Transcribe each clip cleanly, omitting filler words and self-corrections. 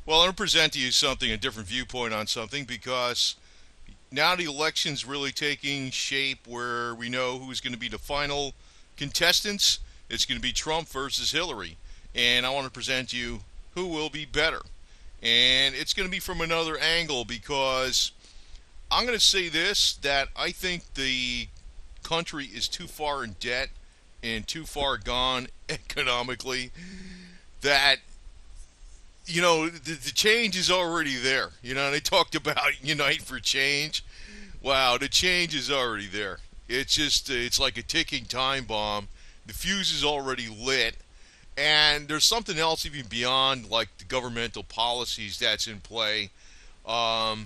Well, I'm going to present to you something, a different viewpoint on something, because now the election's really taking shape where we know who's going to be the final contestants. It's going to be Trump versus Hillary. And I want to present to you who will be better. And it's going to be from another angle because I'm going to say this, that I think the country is too far in debt and too far gone economically that the change is already there. They talked about unite for change. Wow, the change is already there. It's like a ticking time bomb. The fuse is already lit. And there's something else even beyond like the governmental policies that's in play. Now,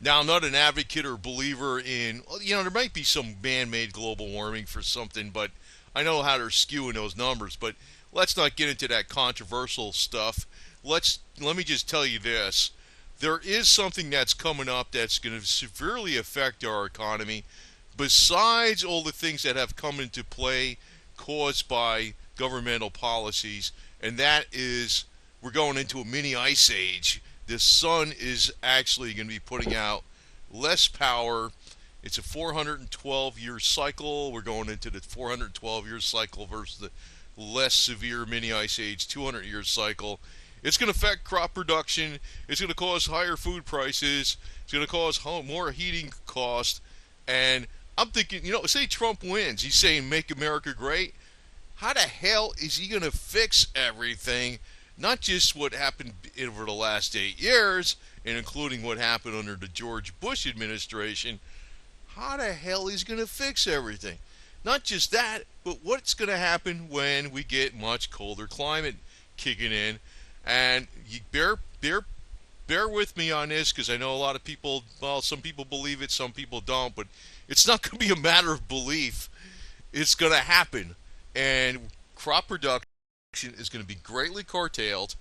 I'm not an advocate or believer in, there might be some man made global warming for something, but I know how they're skewing those numbers. But let's not get into that controversial stuff. Let me just tell you this. There is something that's coming up that's going to severely affect our economy, besides all the things that have come into play caused by governmental policies, and that is we're going into a mini ice age. The sun is actually going to be putting out less power. It's a 412-year cycle. We're going into the 412-year cycle versus the less severe mini ice age 200-year cycle. It's going to affect crop production. It's going to cause higher food prices. It's going to cause more heating costs. And I'm thinking, say Trump wins. He's saying make America great. How the hell is he going to fix everything? Not just what happened over the last 8 years, and including what happened under the George Bush administration. How the hell is he going to fix everything? Not just that, but what's going to happen when we get much colder climate kicking in? And you bear with me on this, because I know a lot of people, well, some people believe it, some people don't, but it's not going to be a matter of belief. It's going to happen. And crop production is going to be greatly curtailed.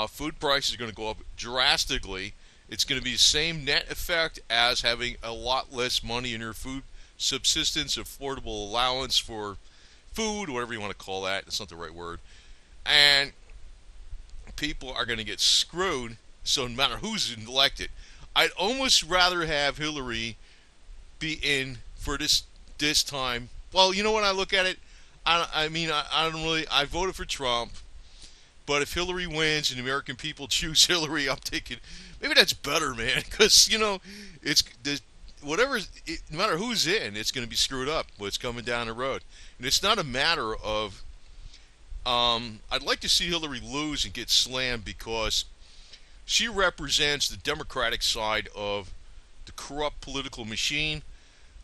Food prices are going to go up drastically. It's going to be the same net effect as having a lot less money in your food subsistence, affordable allowance for food, whatever you want to call that. That's not the right word. And people are going to get screwed. So no matter who's elected, I'd almost rather have Hillary be in for this time. Well, you know what, I look at it. I don't really. I voted for Trump, but if Hillary wins and the American people choose Hillary, I'm thinking maybe that's better, man. Because it's whatever. No matter who's in, it's going to be screwed up. What's coming down the road, and it's not a matter of. I'd like to see Hillary lose and get slammed because she represents the Democratic side of the corrupt political machine.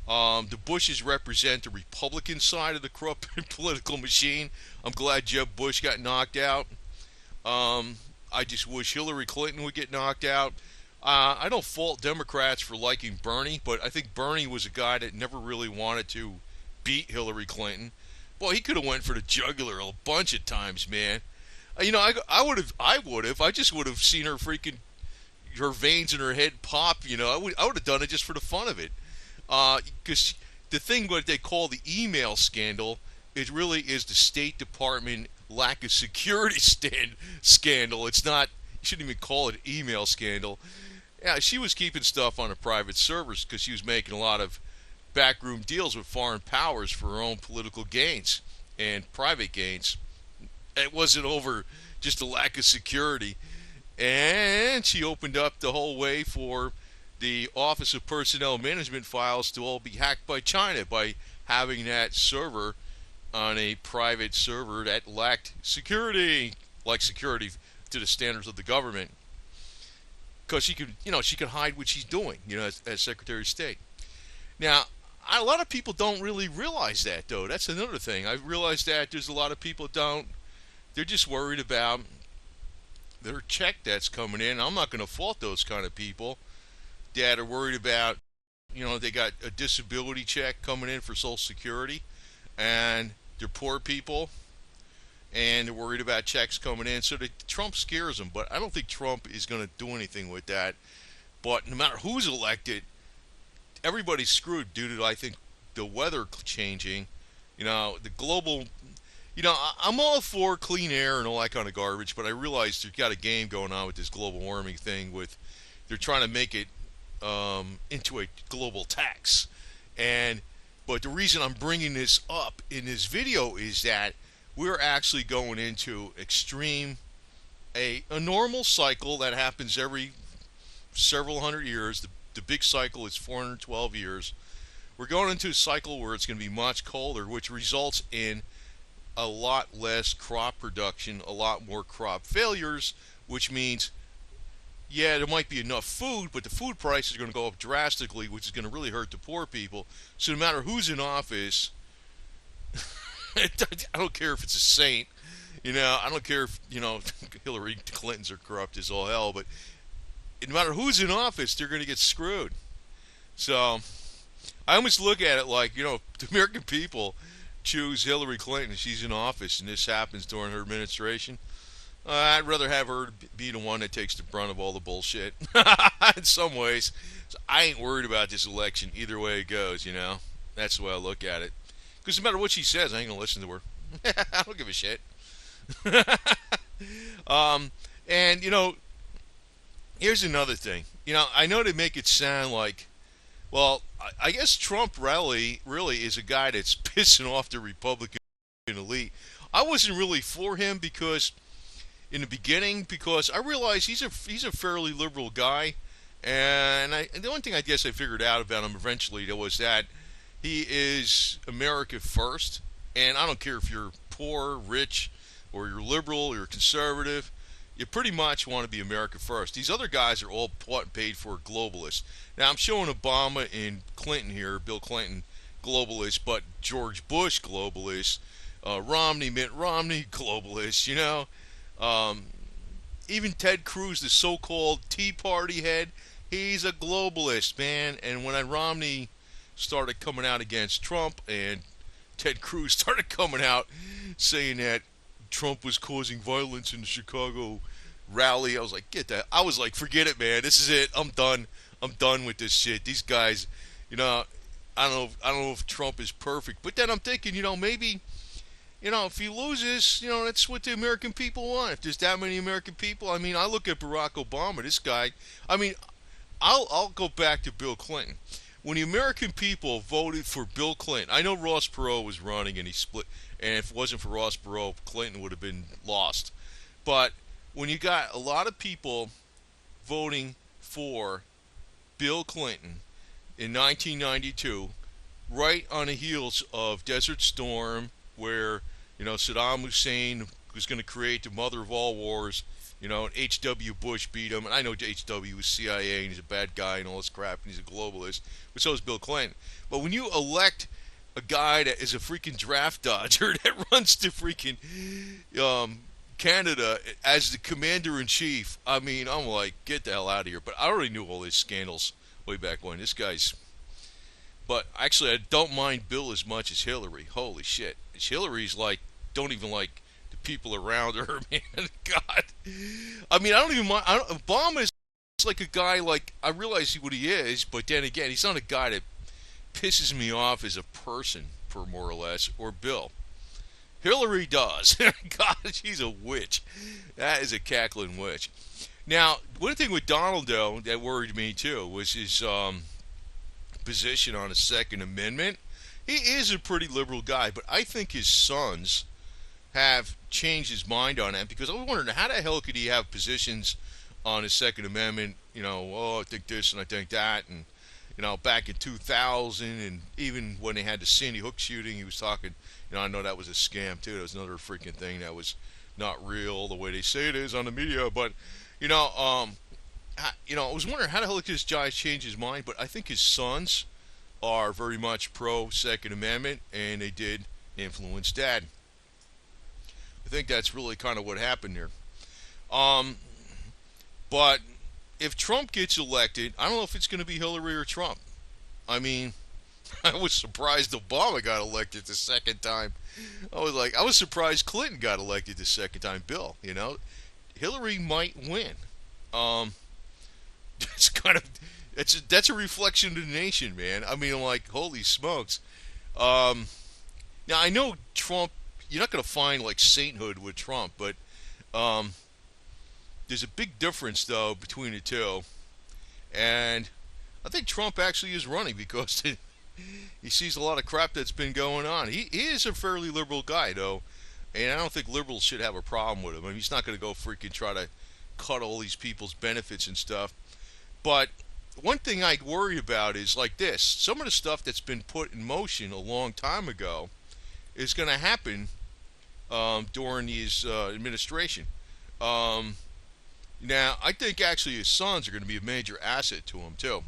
The Bushes represent the Republican side of the corrupt political machine. I'm glad Jeb Bush got knocked out. I just wish Hilary Clinton would get knocked out. I don't fault Democrats for liking Bernie, but I think Bernie was a guy that never really wanted to beat Hillary Clinton. Boy, he could have went for the jugular a bunch of times, man. I would have. I just would have seen her freaking, her veins in her head pop. I would have done it just for the fun of it. Because the thing what they call the email scandal, it really is the State Department lack of security scandal. It's not. You shouldn't even call it an email scandal. Yeah, she was keeping stuff on her private servers because she was making a lot of backroom deals with foreign powers for her own political gains and private gains. It wasn't over just a lack of security. And she opened up the whole way for the Office of Personnel Management files to all be hacked by China by having that server on a private server that lacked security, like security to the standards of the government. Because she could hide what she's doing, as Secretary of State. Now, a lot of people don't really realize that, though. That's another thing. I've realized that there's a lot of people don't. They're just worried about their check that's coming in. I'm not going to fault those kind of people that are worried about, they got a disability check coming in for Social Security, and they're poor people, and they're worried about checks coming in. So Trump scares them, but I don't think Trump is going to do anything with that. But no matter who's elected, everybody's screwed due to, I think, the weather changing. The global, I'm all for clean air and all that kind of garbage, but I realize you've got a game going on with this global warming thing. With they're trying to make it into a global tax, and but the reason I'm bringing this up in this video is that we're actually going into extreme a normal cycle that happens every several hundred years. The big cycle is 412 years. We're going into a cycle where it's going to be much colder, which results in a lot less crop production, a lot more crop failures, which means, yeah, there might be enough food, but the food prices are going to go up drastically, which is going to really hurt the poor people. So no matter who's in office, I don't care if it's a saint, I don't care if, Hillary Clinton's are corrupt as all hell, but no matter who's in office, they're going to get screwed. So I almost look at it like, the American people choose Hillary Clinton, she's in office, and this happens during her administration. I'd rather have her be the one that takes the brunt of all the bullshit. In some ways, so I ain't worried about this election either way it goes. That's the way I look at it. Because no matter what she says, I ain't gonna listen to her. I don't give a shit. And here's another thing. I know they make it sound like, well, I guess Trump really is a guy that's pissing off the Republican elite. I wasn't really for him because in the beginning, because I realized he's a fairly liberal guy, and the only thing I guess I figured out about him eventually was that he is America first, and I don't care if you're poor, rich, or you're liberal, or you're conservative. You pretty much want to be America first. These other guys are all bought and paid for globalists. Now, I'm showing Obama and Clinton here, Bill Clinton, globalist, but George Bush, globalist, Mitt Romney, globalist, even Ted Cruz, the so-called Tea Party head, he's a globalist, man. And when Romney started coming out against Trump and Ted Cruz started coming out saying that Trump was causing violence in the Chicago rally, I was like, I was like, forget it, man. This is it. I'm done. I'm done with this shit. These guys, I don't know if Trump is perfect, but then I'm thinking, maybe, if he loses, that's what the American people want. If there's that many American people, I look at Barack Obama, this guy. I'll go back to Bill Clinton. When the American people voted for Bill Clinton, I know Ross Perot was running and he split, and if it wasn't for Ross Perot, Clinton would have been lost. But when you got a lot of people voting for Bill Clinton in 1992, right on the heels of Desert Storm, where Saddam Hussein was going to create the mother of all wars, and H.W. Bush beat him. And I know H.W. was CIA and he's a bad guy and all this crap and he's a globalist, but so is Bill Clinton. But when you elect a guy that is a freaking draft dodger that runs to freaking Canada as the commander-in-chief, I'm like, get the hell out of here. But I already knew all these scandals way back when. This guy's... But actually, I don't mind Bill as much as Hillary. Holy shit. Hillary's like, don't even like the people around her, man. God. I don't even mind. Obama is like a guy, like, I realize what he is, but then again, he's not a guy that pisses me off as a person, for more or less, or Bill. Hillary does. God, she's a witch. That is a cackling witch. Now, one thing with Donald, though, that worried me, too, was his position on the Second Amendment. He is a pretty liberal guy, but I think his sons have changed his mind on that, because I was wondering, how the hell could he have positions on the Second Amendment, I think this and I think that, and, back in 2000, and even when they had the Sandy Hook shooting, he was talking, I know that was a scam, too. That was another freaking thing that was not real the way they say it is on the media, but, I was wondering how the hell could this guy change his mind, but I think his sons are very much pro-Second Amendment, and they did influence Dad. I think that's really kind of what happened there. But if Trump gets elected, I don't know if it's going to be Hillary or Trump. I was surprised Obama got elected the second time. I was surprised Clinton got elected the second time. Bill, Hillary might win. That's a reflection of the nation, man. Holy smokes. Now I know Trump, you're not going to find like sainthood with Trump, but um, there's a big difference though between the two, and I think Trump actually is running because he sees a lot of crap that's been going on. He is a fairly liberal guy though, and I don't think liberals should have a problem with him. I mean, he's not going to go freaking try to cut all these people's benefits and stuff. But one thing I worry about is like this: some of the stuff that's been put in motion a long time ago is going to happen during his administration. Um, Now, I think actually his sons are going to be a major asset to him too,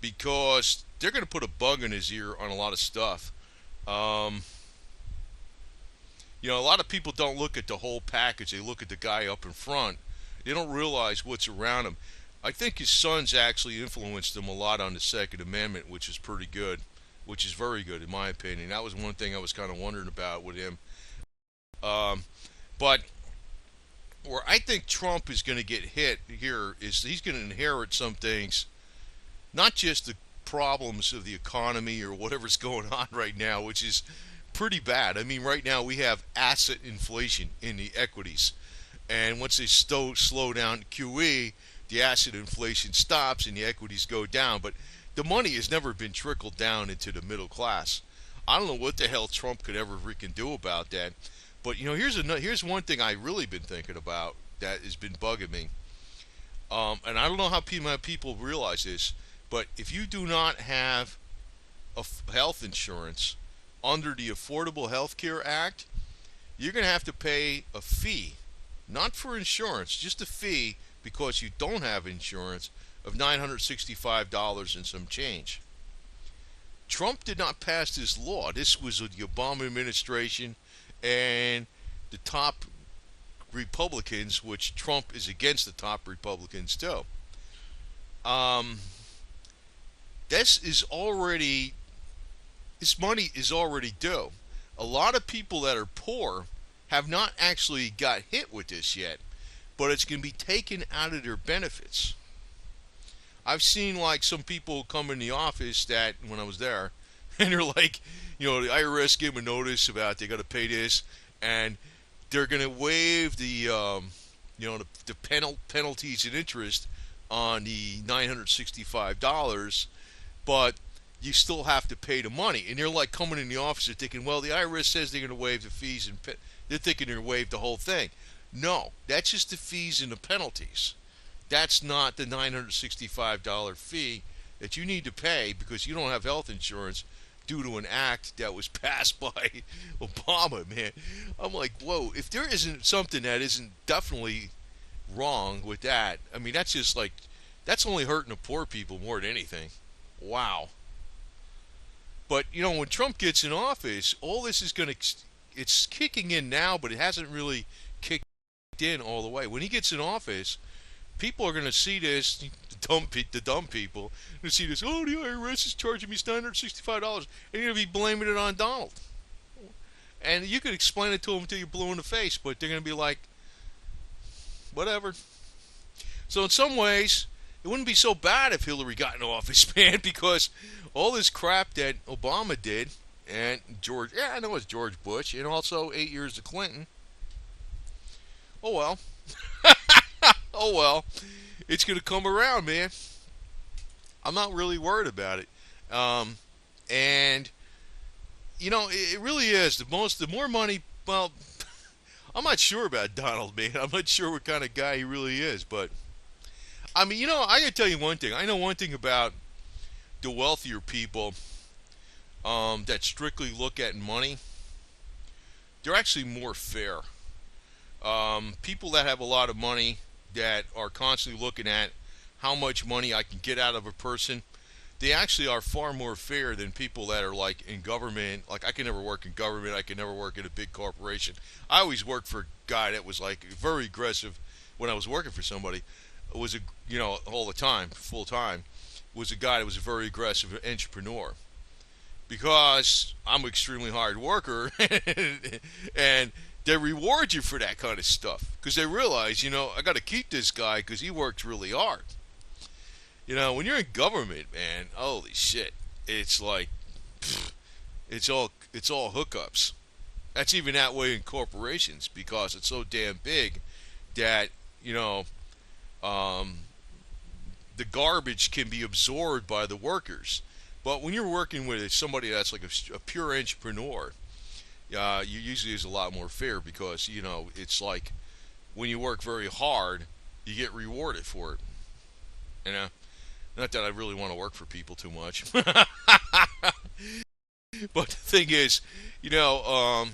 because they're going to put a bug in his ear on a lot of stuff. Um, a lot of people don't look at the whole package; they look at the guy up in front. They don't realize what's around him. I think his sons actually influenced him a lot on the Second Amendment, which is pretty good, which is very good in my opinion. That was one thing I was kind of wondering about with him. Um, but where I think Trump is going to get hit here is he's going to inherit some things, not just the problems of the economy or whatever's going on right now, which is pretty bad. I mean, right now we have asset inflation in the equities, and once they slow down QE, the asset inflation stops and the equities go down. But the money has never been trickled down into the middle class. I don't know what the hell Trump could ever freaking do about that. But here's one thing I really been thinking about that has been bugging me, and I don't know how people realize this, but if you do not have health insurance under the Affordable Health Care Act, you're going to have to pay a fee, not for insurance, just a fee because you don't have insurance of $965 and some change. Trump did not pass this law. This was with the Obama administration and the top Republicans, which Trump is against the top Republicans too. Um, this is already this money is already due. A lot of people that are poor have not actually got hit with this yet, but it's going to be taken out of their benefits. I've seen like some people come in the office that when I was there, and they're like, the IRS gave them a notice about they got to pay this, and they're going to waive the penalties and interest on the $965, but you still have to pay the money. And they're like coming in the office, they're thinking, well, the IRS says they're going to waive the fees, and they're thinking they're going to waive the whole thing. No, that's just the fees and the penalties. That's not the $965 fee that you need to pay because you don't have health insurance due to an act that was passed by Obama, man. I'm like, whoa, if there isn't something that isn't definitely wrong with that, I mean, that's just like, that's only hurting the poor people more than anything. Wow. But, when Trump gets in office, all this is going to, it's kicking in now, but it hasn't really kicked in all the way. When he gets in office, people are going to see this, the dumb people, going to see this, oh, the IRS is charging me $965, and you're going to be blaming it on Donald. And you could explain it to them until you're blue in the face, but they're going to be like, whatever. So in some ways, it wouldn't be so bad if Hillary got in office, man, because all this crap that Obama did, and I know it's George Bush, and also 8 years of Clinton. Oh well. Oh well. It's going to come around, man. I'm not really worried about it. And it really is the more money. Well, I'm not sure about Donald, man. I'm not sure what kind of guy he really is, but I mean, I gotta tell you one thing. I know one thing about the wealthier people that strictly look at money. They're actually more fair. People that have a lot of money that are constantly looking at how much money I can get out of a person, they actually are far more fair than people that are like in government. Like I can never work in government. I can never work in a big corporation. I always worked for a guy that was like very aggressive when I was working for somebody. It was all the time, full time, was a guy that was a very aggressive entrepreneur. Because I'm an extremely hard worker and they reward you for that kind of stuff because they realize, I got to keep this guy because he works really hard. When you're in government, man, holy shit, it's like, it's all hookups. That's even that way in corporations because it's so damn big that you know um, the garbage can be absorbed by the workers. But when you're working with somebody that's like a pure entrepreneur, you usually is a lot more fair because it's like when you work very hard, you get rewarded for it. You know, not that I really want to work for people too much, but the thing is, you know,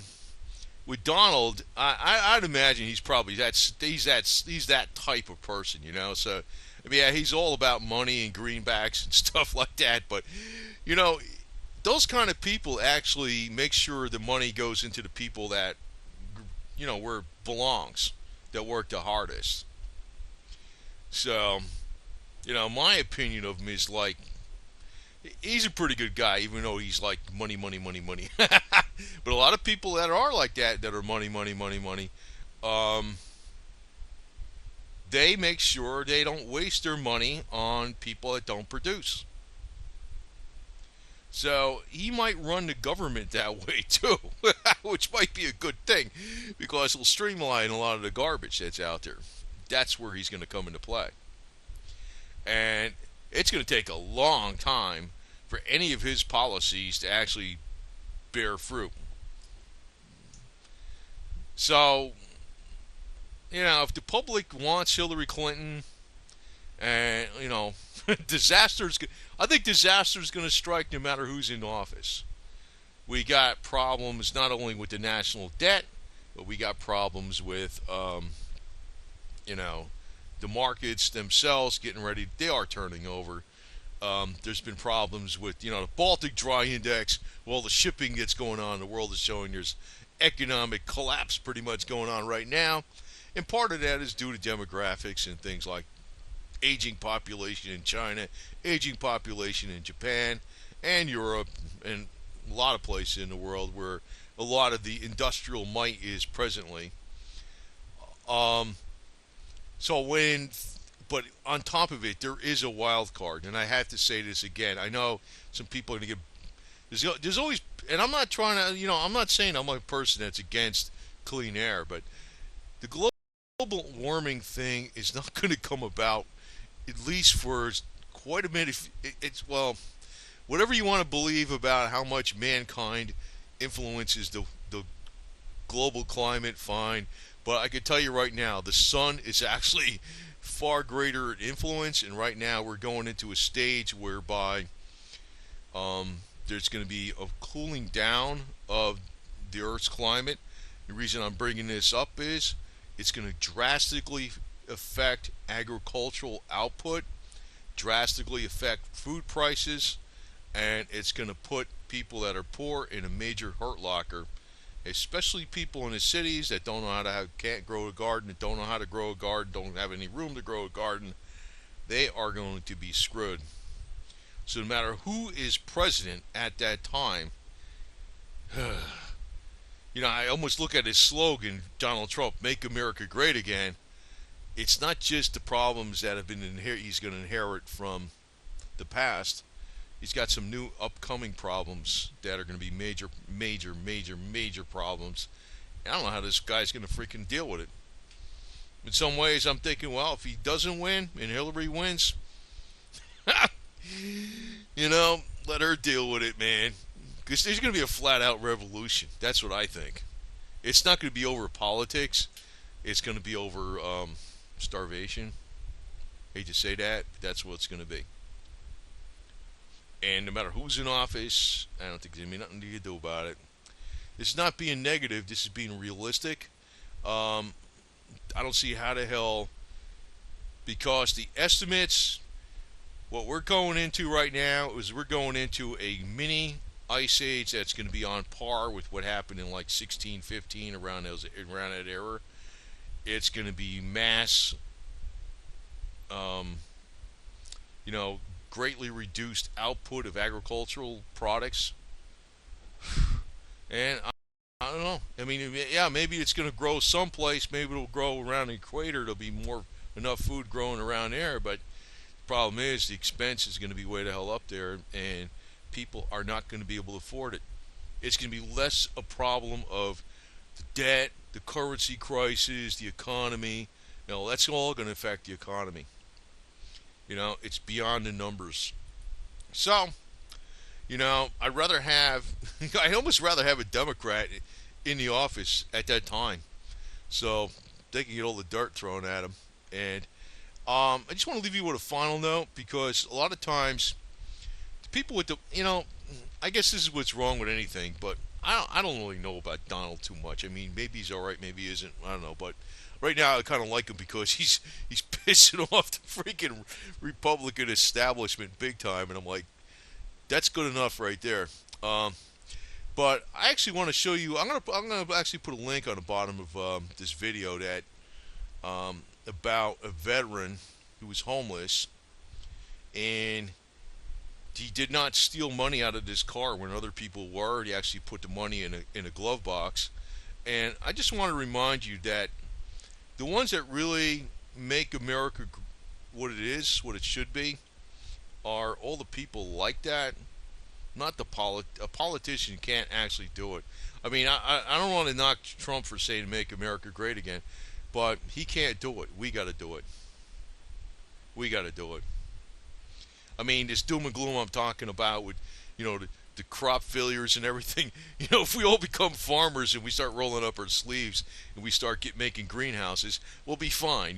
with Donald, I'd imagine he's probably he's that type of person, you know. So, I mean, yeah, he's all about money and greenbacks and stuff like that. But you know, those kind of people actually make sure the money goes into the people that where it belongs, that work the hardest. So, my opinion of him is like he's a pretty good guy, even though he's like money, money, money, money. But a lot of people that are like that are money, money, money, money, um, they make sure they don't waste their money on people that don't produce. So he might run the government that way too, which might be a good thing because it'll streamline a lot of the garbage that's out there. That's where he's going to come into play. And it's going to take a long time for any of his policies to actually bear fruit. So, if the public wants Hillary Clinton, and disasters, I think disaster is going to strike no matter who's in office. We got problems not only with the national debt, but we got problems with, you know, the markets themselves getting ready. They are turning over. There's been problems with, the Baltic Dry Index. Well, the shipping that's going on in the world is showing there's economic collapse pretty much going on right now. And part of that is due to demographics and things like aging population in China, aging population in Japan, and Europe, and a lot of places in the world where a lot of the industrial might is presently. Um, so when, but on top of it, there is a wild card, and I have to say this again. I know some people are going to get there's always, and I'm not trying to, I'm not saying I'm a person that's against clean air, but the global warming thing is not going to come about, at least for quite a minute. It's, well, whatever you want to believe about how much mankind influences the global climate, fine. But I can tell you right now, the sun is actually far greater influence, and right now we're going into a stage whereby there's going to be a cooling down of the Earth's climate. The reason I'm bringing this up is it's going to drastically affect agricultural output, drastically affect food prices, and it's going to put people that are poor in a major hurt locker, especially people in the cities that don't know how to can't grow a garden, that don't know how to grow a garden, don't have any room to grow a garden. They are going to be screwed. So no matter who is president at that time, I almost look at his slogan, Donald Trump, "Make America Great Again." It's not just the problems that have been he's going to inherit from the past. He's got some new upcoming problems that are going to be major, major, major, major problems. And I don't know how this guy's going to freaking deal with it. In some ways, I'm thinking, well, if he doesn't win and Hillary wins, let her deal with it, man. Because there's going to be a flat-out revolution. That's what I think. It's not going to be over politics. It's going to be over starvation. Hate to say that, but that's what it's going to be. And no matter who's in office, I don't think there's going to be nothing you can do about it. This is not being negative. This is being realistic. I don't see how the hell, because the estimates, what we're going into right now is we're going into a mini ice age that's going to be on par with what happened in like 1615 around that era. It's going to be mass, um, greatly reduced output of agricultural products. And I don't know. I mean, yeah, maybe it's going to grow someplace. Maybe it'll grow around the equator. There'll be enough food growing around there. But the problem is the expense is going to be way the hell up there, and people are not going to be able to afford it. It's going to be less a problem of The debt, the currency crisis, the economy. That's all going to affect the economy. It's beyond the numbers. So, I'd rather have, I'd almost rather have a Democrat in the office at that time, so they can get all the dirt thrown at them. And I just want to leave you with a final note, because a lot of times the people with the, I guess this is what's wrong with anything, but I don't really know about Donald too much. I mean, maybe he's all right, maybe he isn't. I don't know, but right now I kind of like him because he's pissing off the freaking Republican establishment big time, and I'm like, that's good enough right there. Um, but I actually want to show you. I'm gonna actually put a link on the bottom of this video that about a veteran who was homeless, and he did not steal money out of this car when other people were. He actually put the money in a glove box. And I just want to remind you that the ones that really make America what it is, what it should be, are all the people like that. Not a politician can't actually do it. I mean, I don't want to knock Trump for saying make America great again, but he can't do it. We got to do it. We got to do it. I mean, this doom and gloom I'm talking about with, the crop failures and everything. If we all become farmers and we start rolling up our sleeves and we start making greenhouses, we'll be fine.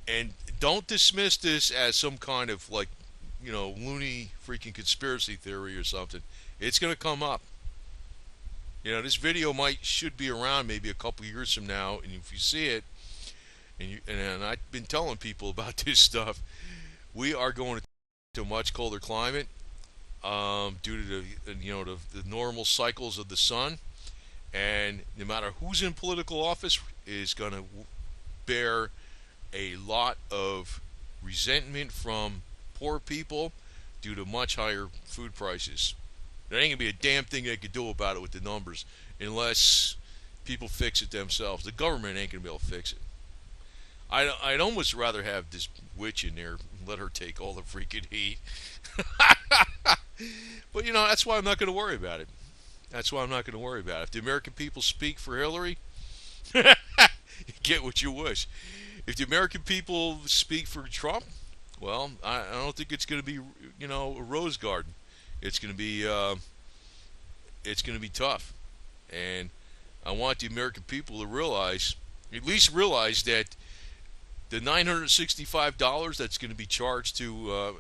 And don't dismiss this as some kind of like, loony freaking conspiracy theory or something. It's gonna come up. This video should be around maybe a couple years from now, and if you see it, and I've been telling people about this stuff, we are going to a much colder climate due to the normal cycles of the sun, and no matter who's in political office is going to bear a lot of resentment from poor people due to much higher food prices. There ain't gonna be a damn thing they could do about it with the numbers unless people fix it themselves. The government ain't gonna be able to fix it. I'd almost rather have this witch in there and let her take all the freaking heat. But that's why I'm not gonna worry about it. That's why I'm not gonna worry about it. If the American people speak for Hillary, you get what you wish. If the American people speak for Trump, well, I don't think it's going to be, a rose garden. It's going to be, tough, and I want the American people to at least realize that the $965 that's going to be charged to,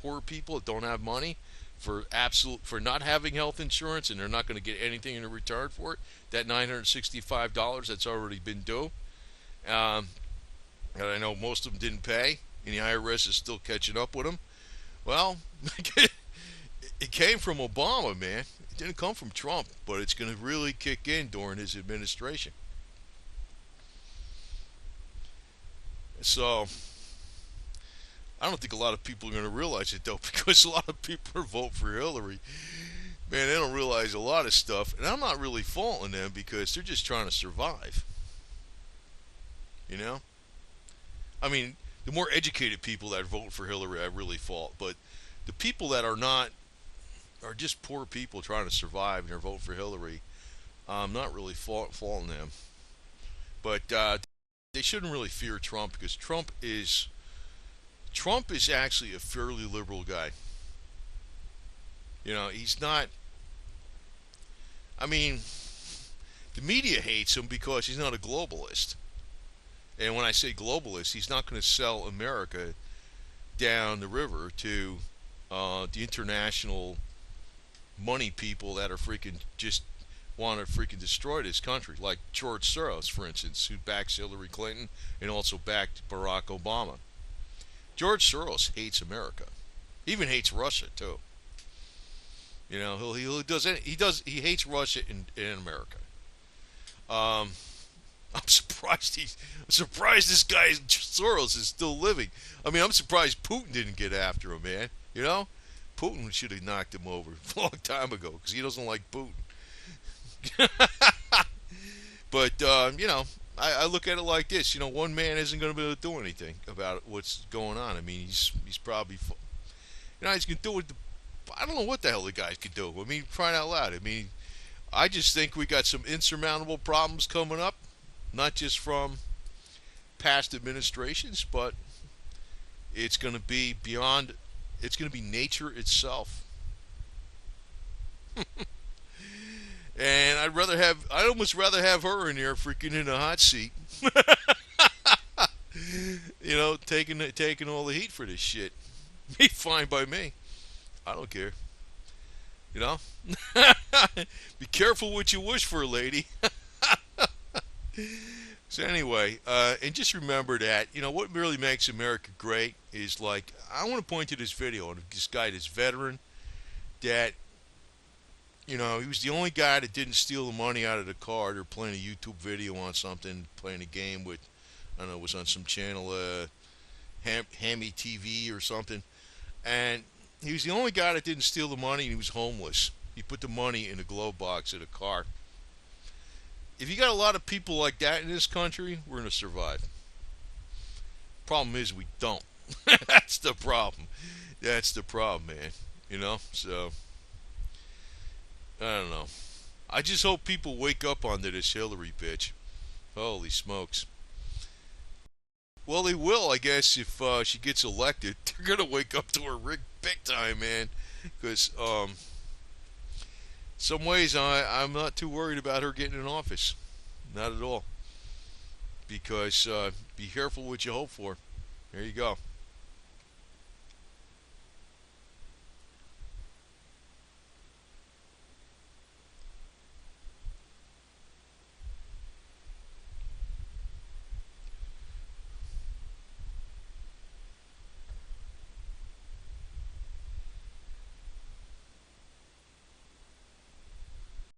poor people that don't have money for not having health insurance, and they're not going to get anything in return for it. That $965 that's already been due, and I know most of them didn't pay, and the IRS is still catching up with them. Well, it came from Obama, man. It didn't come from Trump, but it's going to really kick in during his administration. So, I don't think a lot of people are going to realize it, though, because a lot of people are voting for Hillary. Man, they don't realize a lot of stuff, and I'm not really faulting them because they're just trying to survive. I mean, the more educated people that vote for Hillary, I really fault. But the people that are not, are just poor people trying to survive, and they're voting for Hillary, I'm not really faulting them. But they shouldn't really fear Trump, because Trump is actually a fairly liberal guy. He's not. I mean, the media hates him because he's not a globalist. And when I say globalist, he's not going to sell America down the river to the international money people that are freaking just want to freaking destroy this country, like George Soros, for instance, who backs Hilary Clinton and also backed Barack Obama. George Soros hates America, he even hates Russia too. He hates Russia in America. I'm surprised this guy Soros is still living. I mean, I'm surprised Putin didn't get after him, man. Putin should have knocked him over a long time ago because he doesn't like Putin. But I look at it like this. One man isn't going to be able to do anything about what's going on. I mean, he's probably, he's going to do it. I don't know what the hell the guy could do. I mean, crying out loud. I mean, I just think we got some insurmountable problems coming up, not just from past administrations, but it's going to be beyond, it's going to be nature itself. And I'd almost rather have her in there freaking in a hot seat. Taking all the heat for this shit. Be fine by me. I don't care. You know? Be careful what you wish for, lady. So anyway, and just remember that, what really makes America great is like, I want to point to this video of this guy, this veteran, that, he was the only guy that didn't steal the money out of the car. They're playing a YouTube video on something, playing a game with, I don't know, it was on some channel, Hammy TV or something. And he was the only guy that didn't steal the money, and he was homeless. He put the money in a glove box of the car. If you got a lot of people like that in this country, we're going to survive. Problem is we don't. That's the problem. That's the problem, man. So, I don't know. I just hope people wake up onto this Hillary bitch. Holy smokes. Well, they will, I guess, if she gets elected. They're going to wake up to her rig big time, man. Because, some ways I'm not too worried about her getting in office. Not at all. Because be careful what you hope for. There you go.